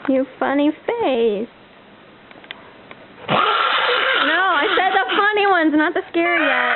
You funny face. No, I said the funny ones, not the scary yet.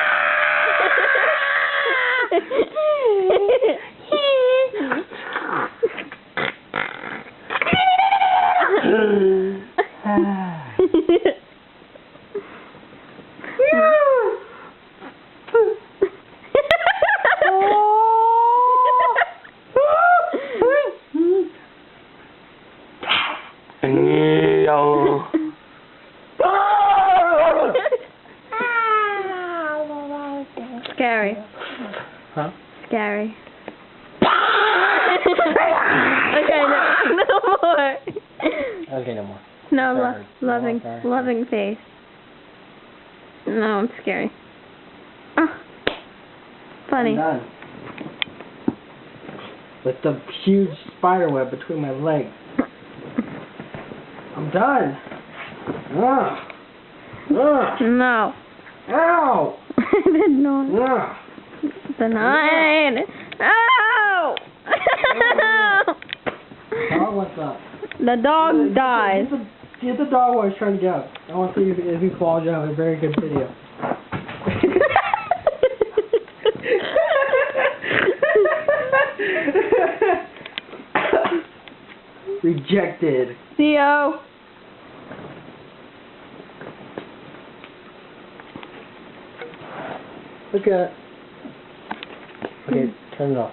Scary. Huh? Scary. Okay, no more. Okay, no more. No, Sorry. loving face. No, I'm scary. Oh, funny. I'm done. With the huge spider web between my legs. I'm done. Ugh. Ugh. No. Ow. No. Ugh. Denied. Ow! Dog, what's up? The dog died. Get the dog what I was trying to get out. I want to see if he claws you have a very good video. Rejected. Theo. Look at. Okay, turn it off.